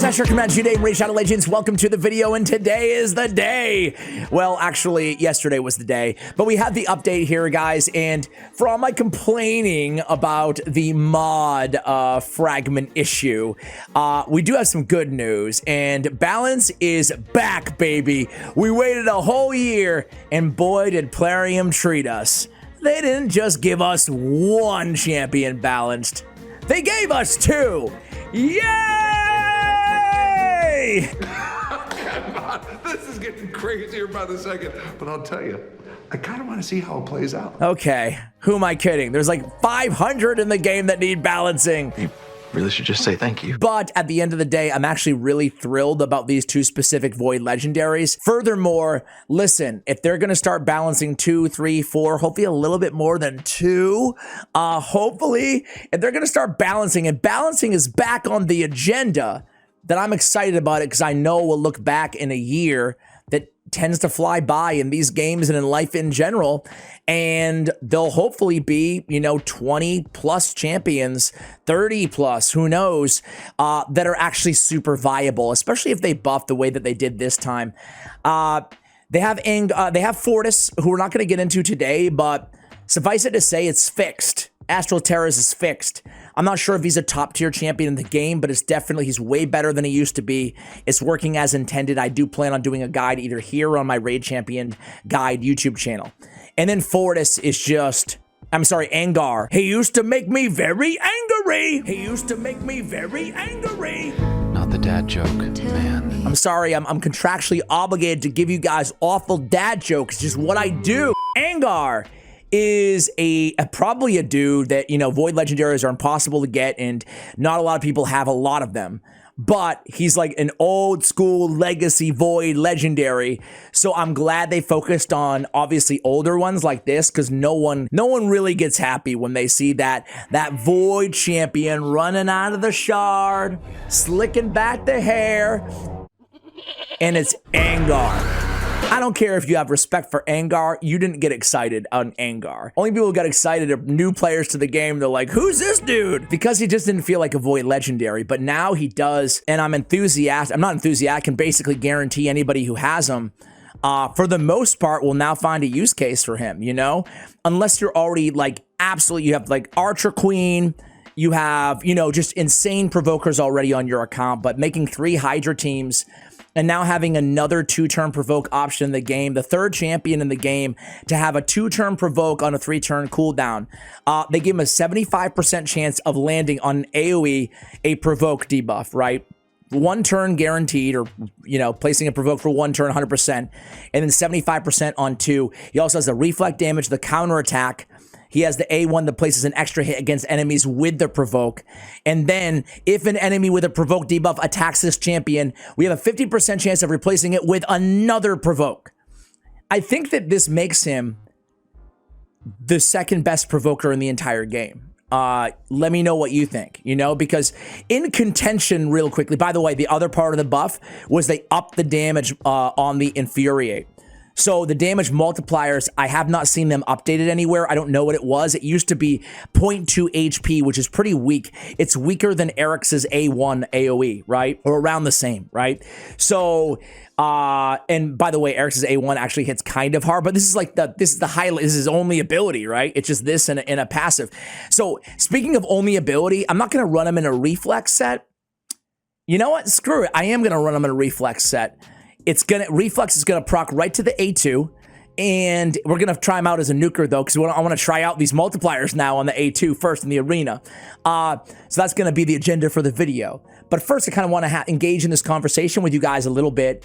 guys, I sure command you today, Raid Shadow Legends. Welcome to the video, and today is the day. Well, actually, yesterday was the day, but we have the update here, guys, and for all my complaining about the mod fragment issue, we do have some good news, and balance is back, baby. We waited a whole year, and boy, did Plarium treat us. They didn't just give us one champion balanced. They gave us two. Yay! Come on, this is getting crazier by the second. But I'll tell you, I kind of want to see how it plays out. Okay, who am I kidding? There's like 500 in the game that need balancing. You really should just say thank you. But at the end of the day, I'm actually really thrilled about these two specific Void Legendaries. Furthermore, listen, if they're going to start balancing 2, 3, 4, hopefully a little bit more than 2, hopefully, if they're going to start balancing, and balancing is back on the agenda, then I'm excited about it because I know we'll look back in a year that tends to fly by in these games and in life in general, and they'll hopefully be, 20 plus champions, 30 plus, who knows, that are actually super viable, especially if they buff the way that they did this time. They have Fortis, who we're not going to get into today, but suffice it to say, it's fixed. Astral Terrors is fixed. I'm not sure if he's a top tier champion in the game, but he's way better than he used to be. It's working as intended. I do plan on doing a guide either here or on my Raid Champion Guide YouTube channel. And then Fortis is Angar. He used to make me very angry. He used to make me very angry. Not the dad joke, man. I'm sorry, I'm contractually obligated to give you guys awful dad jokes. It's just what I do. Angar is probably a dude that, Void Legendaries are impossible to get, and not a lot of people have a lot of them. But he's like an old school legacy Void Legendary. So I'm glad they focused on obviously older ones like this, because no one really gets happy when they see that Void champion running out of the shard, slicking back the hair, and it's Angar. I don't care if you have respect for Angar, you didn't get excited on Angar. Only people who got excited are new players to the game. They're like, who's this dude? Because he just didn't feel like a Void Legendary, but now he does, and I'm enthusiastic. I'm not enthusiastic. I can basically guarantee anybody who has him, for the most part, will now find a use case for him, Unless you're already like absolutely, you have like Archer Queen, you have, just insane provokers already on your account, but making 3 Hydra teams and now having another 2-turn provoke option in the game, the third champion in the game to have a 2-turn provoke on a 3-turn cooldown. They give him a 75% chance of landing on an AoE, a provoke debuff, right? 1 turn guaranteed, or, placing a provoke for 1 turn, 100%, and then 75% on 2. He also has the reflect damage, the counter attack. He has the A1 that places an extra hit against enemies with the provoke. And then if an enemy with a provoke debuff attacks this champion, we have a 50% chance of replacing it with another provoke. I think that this makes him the second best provoker in the entire game. Let me know what you think, because in contention real quickly, by the way, the other part of the buff was they upped the damage on the Infuriate. So the damage multipliers, I have not seen them updated anywhere. I don't know what it was. It used to be 0.2 HP, which is pretty weak. It's weaker than Eric's A1 AoE, right? Or around the same, right? So, and by the way, Eric's A1 actually hits kind of hard, but this is the highlight. This is only ability, right? It's just this and a passive. So speaking of only ability, I'm not going to run him in a reflex set. You know what? Screw it. I am going to run him in a reflex set. Reflex is gonna proc right to the A2, and we're gonna try him out as a nuker though, because I want to try out these multipliers now on the A2 first in the arena. So that's gonna be the agenda for the video. But first, I kind of want to engage in this conversation with you guys a little bit.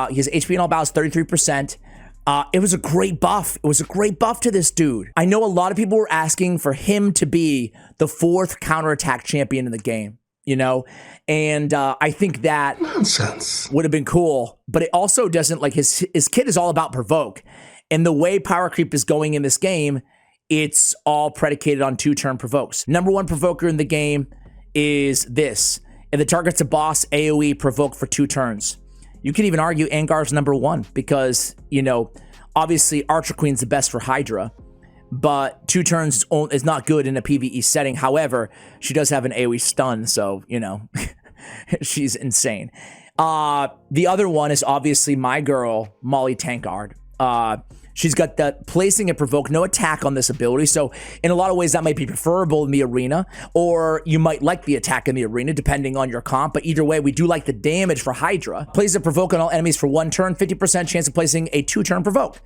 His HP in all battles 33%. It was a great buff. It was a great buff to this dude. I know a lot of people were asking for him to be the 4th counterattack champion in the game. And I think that Nonsense would have been cool, but it also doesn't, like, his kit is all about provoke, and the way power creep is going in this game, it's all predicated on 2-turn provokes. Number 1 provoker in the game is this, and the target's a boss AoE provoke for 2 turns. You could even argue Angar's number 1 because, obviously Archer Queen's the best for Hydra, but 2 turns is not good in a PvE setting. However, she does have an AoE stun, so, She's insane. The other one is obviously my girl, Molly Tankard. She's got that placing and provoke, no attack on this ability. So in a lot of ways, that might be preferable in the arena, or you might like the attack in the arena, depending on your comp. But either way, we do like the damage for Hydra. Plays a provoke on all enemies for 1 turn, 50% chance of placing a 2-turn provoke.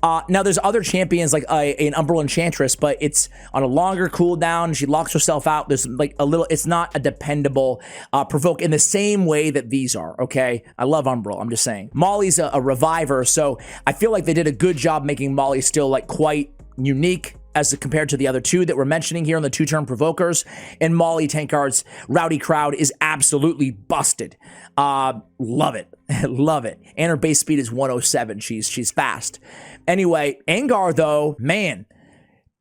Now there's other champions like an Umbral Enchantress, but it's on a longer cooldown. She locks herself out. There's like a little, it's not a dependable provoke in the same way that these are, okay? I love Umbral, I'm just saying. Molly's a reviver, so I feel like they did a good job making Molly still like quite unique as compared to the other two that we're mentioning here on the 2-turn provokers. And Molly Tankard's Rowdy Crowd is absolutely busted. Love it. Love it. And her base speed is 107. She's fast. Anyway, Angar though, man,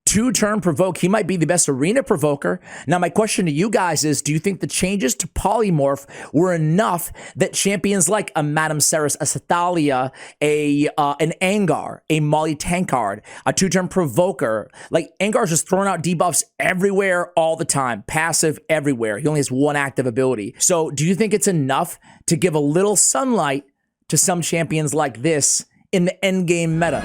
2-turn provoke. He might be the best arena provoker. Now, my question to you guys is, do you think the changes to polymorph were enough that champions like a Madame Ceres, a Sathalia, an Angar, a Molly Tankard, a 2-turn provoker, like Angar's just throwing out debuffs everywhere all the time, passive everywhere. He only has 1 active ability. So do you think it's enough to give a little sunlight to some champions like this in the endgame meta?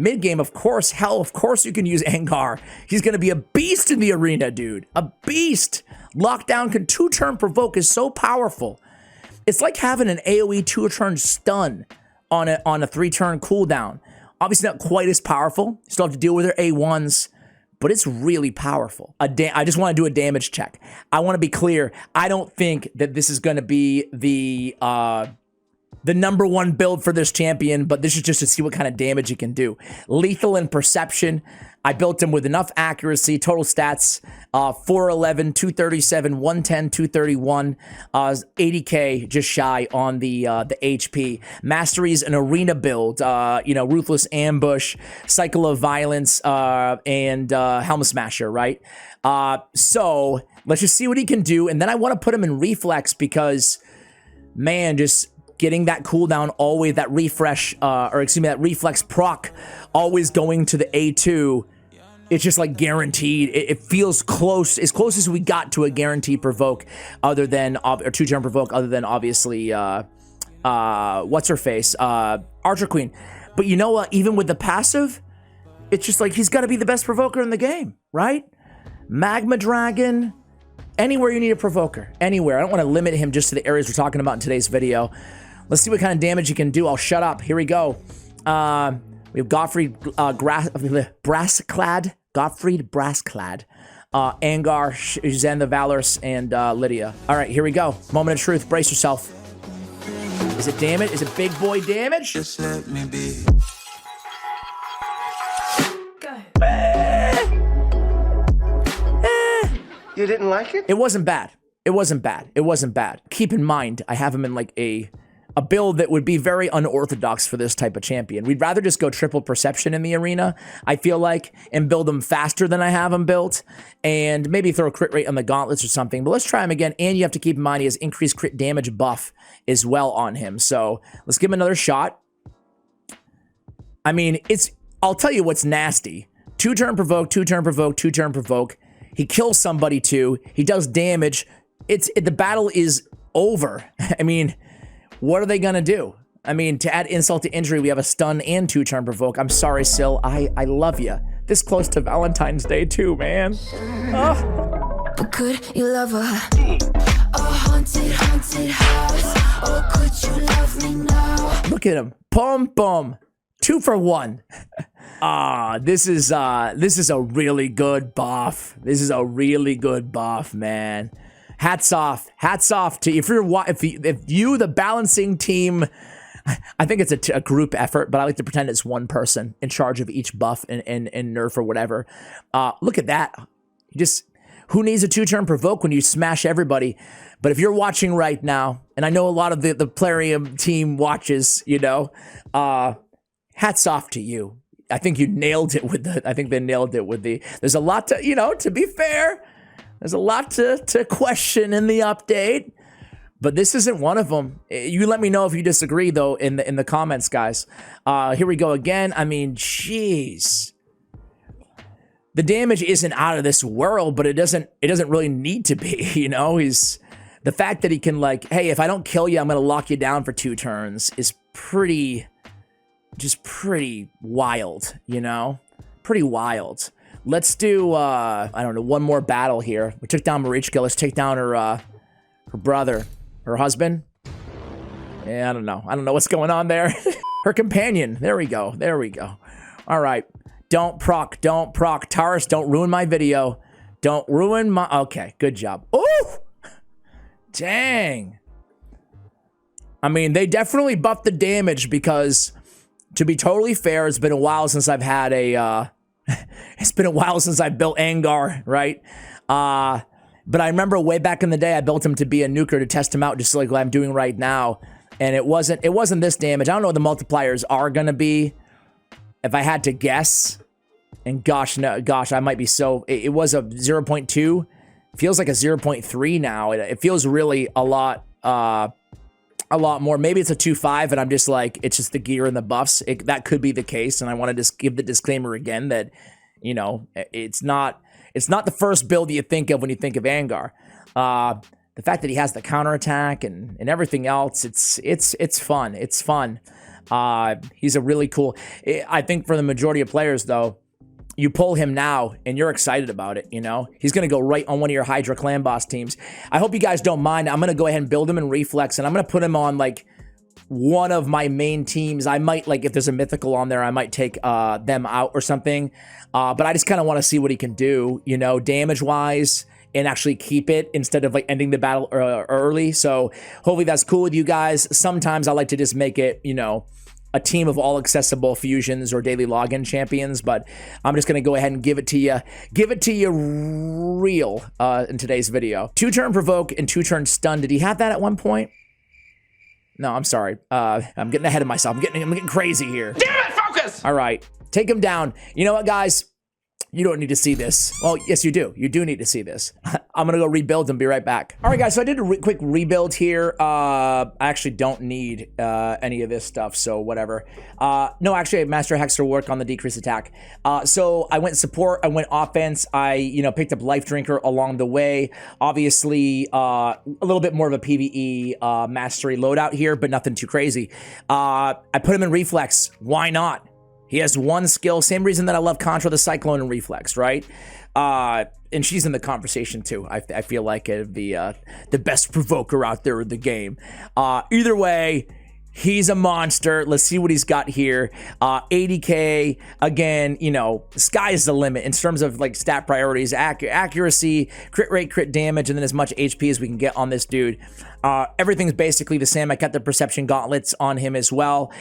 Mid-game, of course, hell, of course you can use Angar. He's going to be a beast in the arena, dude. A beast. Lockdown can 2-turn provoke is so powerful. It's like having an AoE 2-turn stun on a 3-turn cooldown. Obviously not quite as powerful. Still have to deal with their A1s, but it's really powerful. I just want to do a damage check. I want to be clear. I don't think that this is going to be the number 1 build for this champion, but this is just to see what kind of damage he can do. Lethal and Perception. I built him with enough accuracy. Total stats, 411, 237, 110, 231, 80k, just shy on the HP. Mastery's an arena build, Ruthless Ambush, Cycle of Violence, and Helm Smasher, right? So let's just see what he can do, and then I want to put him in Reflex because, man, just getting that cooldown always, that refresh, that reflex proc, always going to the A2, it's just like guaranteed. It feels close, as close as we got to a guaranteed provoke, other than, or 2-turn provoke, other than obviously, what's her face, Archer Queen. But you know what, even with the passive, it's just like, he's got to be the best provoker in the game, right? Magma Dragon, anywhere you need a provoker, anywhere. I don't want to limit him just to the areas we're talking about in today's video. Let's see what kind of damage he can do. I'll shut up. Here we go. We have Gottfried Brassclad, Angar, Zen the Valorous, and Lydia. All right, here we go. Moment of truth. Brace yourself. Is it damage? Is it big boy damage? Just let me be. You didn't like it? It wasn't bad. It wasn't bad. It wasn't bad. Keep in mind, I have him in like a build that would be very unorthodox for this type of champion. We'd rather just go triple perception in the arena, I feel like, and build him faster than I have him built, and maybe throw a crit rate on the gauntlets or something. But let's try him again, and you have to keep in mind he has increased crit damage buff as well on him. So let's give him another shot. I mean, I'll tell you what's nasty. 2-turn provoke, 2-turn provoke, 2-turn provoke. He kills somebody too. He does damage. The battle is over. I mean, what are they gonna do? I mean, to add insult to injury, we have a stun and 2-turn provoke. I'm sorry, Syl. I love you. This close to Valentine's Day too, man. Oh. But could you love her? A haunted house. Or could you love me now? Look at him. Boom, boom. 2 for 1. This is a really good buff. This is a really good buff, man. Hats off to you. If you, the balancing team, I think it's a group effort, but I like to pretend it's one person in charge of each buff and nerf or whatever. Look at that. Who needs a 2-turn provoke when you smash everybody? But if you're watching right now, and I know a lot of the Plarium team watches, hats off to you. I think you nailed it with there's a lot to, to be fair, there's a lot to question in the update, but this isn't one of them. You let me know if you disagree though in the comments, guys. Here we go again. I mean, jeez. The damage isn't out of this world, but it doesn't really need to be, He's the fact that he can like, hey, if I don't kill you, I'm going to lock you down for 2 turns is pretty wild, you know? Pretty wild. Let's do, I don't know, one more battle here. We took down Marichka. Let's take down her brother, her husband. Yeah, I don't know. I don't know what's going on there. Her companion. There we go. There we go. All right. Don't proc. Taurus, don't ruin my video. Don't ruin my... Okay, good job. Ooh! Dang. I mean, they definitely buffed the damage because, to be totally fair, it's been a while since I've had a... it's been a while since I built Angar, right? But I remember way back in the day, I built him to be a nuker to test him out, just like what I'm doing right now. And it wasn't this damage. I don't know what the multipliers are going to be. If I had to guess, and gosh, I might be so... It was a 0.2. Feels like a 0.3 now. It feels really a lot more. Maybe it's a 2.5, and I'm just like, it's just the gear and the buffs. That could be the case, and I want to just give the disclaimer again that, you know, it's not the first build that you think of when you think of Angar. The fact that he has the counterattack and everything else, it's fun. It's fun. He's a really cool... I think for the majority of players, though, you pull him now and you're excited about it, you know? He's going to go right on one of your Hydra Clan Boss teams. I hope you guys don't mind. I'm going to go ahead and build him in Reflex, and I'm going to put him on, like, one of my main teams. I might, like, if there's a mythical on there, I might take them out or something. But I just kind of want to see what he can do, you know, damage-wise, and actually keep it instead of, like, ending the battle early. So hopefully that's cool with you guys. Sometimes I like to just make it, you know, a team of all accessible fusions or daily login champions, but I'm just going to go ahead and give it to you real in today's video. 2-turn provoke and 2-turn stun. Did he have that at one point? No, I'm sorry. I'm getting ahead of myself. I'm getting crazy here. Damn it, focus! All right, take him down. You know what, guys? You don't need to see this. Well, yes, you do. You do need to see this. I'm going to go rebuild and be right back. All right, guys, so I did a quick rebuild here. I actually don't need any of this stuff, so whatever. No, actually, Master Hex will work on the decreased attack. So I went support. I went offense. I, you know, picked up Life Drinker along the way. Obviously, a little bit more of a PvE mastery loadout here, but nothing too crazy. I put him in Reflex. Why not? He has one skill, same reason that I love Contra the Cyclone and Reflex, right? And she's in the conversation too. I feel like the best provoker out there in the game. Either way, he's a monster. Let's see what he's got here. 80k, again, you know, sky's the limit in terms of like stat priorities, accuracy, crit rate, crit damage, and then as much HP as we can get on this dude. Everything's basically the same. I got the perception gauntlets on him as well.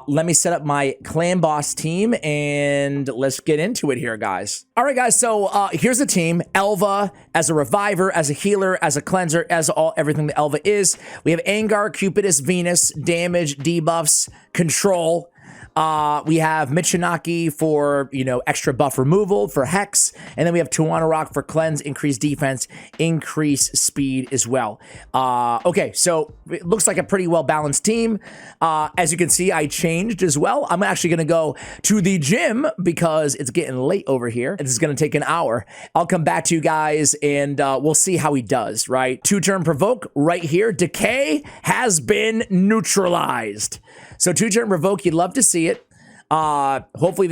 Let me set up my clan boss team and let's get into it here, guys. All right, guys, so here's the team. Elva as a reviver, as a healer, as a cleanser, as everything that Elva is. We have Angar, Cupidus, Venus, damage, debuffs, control. We have Michinaki for, you know, extra buff removal for Hex. And then we have Tuanarok for cleanse, increase defense, increase speed as well. Okay, so it looks like a pretty well-balanced team. As you can see, I changed as well. I'm actually going to go to the gym because it's getting late over here. This is going to take an hour. I'll come back to you guys and we'll see how he does, right? 2-turn provoke right here. Decay has been neutralized. So 2-turn provoke, you'd love to see it. Hopefully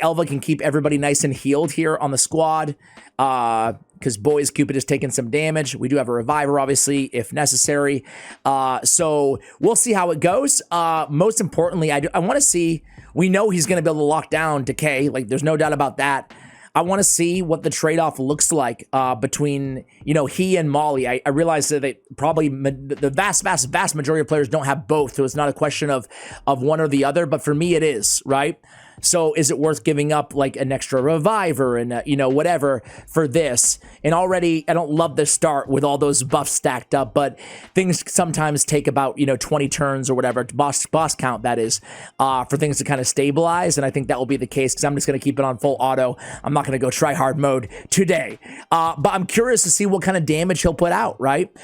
Elva can keep everybody nice and healed here on the squad. Because boys, Cupid is taking some damage. We do have a reviver, obviously, if necessary. So we'll see how it goes. Most importantly, I want to see, we know he's going to be able to lock down Decay. Like, there's no doubt about that. I want to see what the trade-off looks like between, you know, he and Molly. I realize that they probably, the vast majority of players don't have both, so it's not a question of one or the other, but for me it is, right? So is it worth giving up like an extra reviver and, you know, whatever for this? And already, I don't love the start with all those buffs stacked up, but things sometimes take about, you know, 20 turns or whatever, boss count that is, for things to kind of stabilize. And I think that will be the case because I'm just going to keep it on full auto. I'm not going to go try hard mode today. But I'm curious to see what kind of damage he'll put out, right?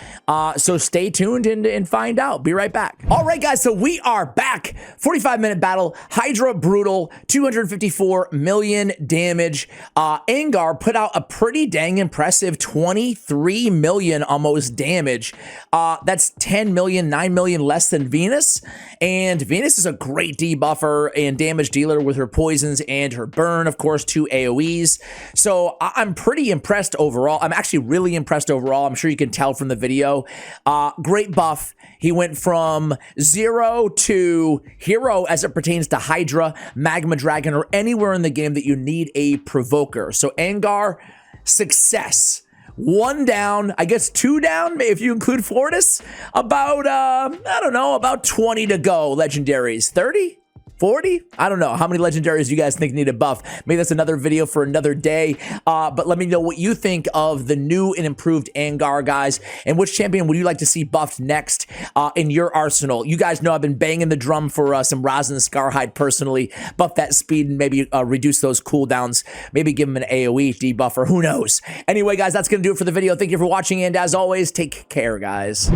So stay tuned and find out. Be right back. All right, guys, so we are back. 45-minute battle, Hydra Brutal. 254 million damage. Angar put out a pretty dang impressive 23 million almost damage. That's 10 million, 9 million less than Venus. And Venus is a great debuffer and damage dealer with her poisons and her burn, of course, 2 AoEs. So I'm pretty impressed overall. I'm actually really impressed overall. I'm sure you can tell from the video. Great buff. He went from 0 to hero as it pertains to Hydra, Magma Dragon, or anywhere in the game that you need a Provoker. So Angar, success. 1 down, I guess 2 down, if you include Fortis. About, I don't know, about 20 to go, legendaries. 30? 40? I don't know. How many legendaries do you guys think need a buff? Maybe that's another video for another day. But let me know what you think of the new and improved Angar, guys. And which champion would you like to see buffed next in your arsenal? You guys know I've been banging the drum for some Rosin Scarhide personally. Buff that speed and maybe reduce those cooldowns. Maybe give him an AoE debuffer. Who knows? Anyway, guys, that's going to do it for the video. Thank you for watching. And as always, take care, guys.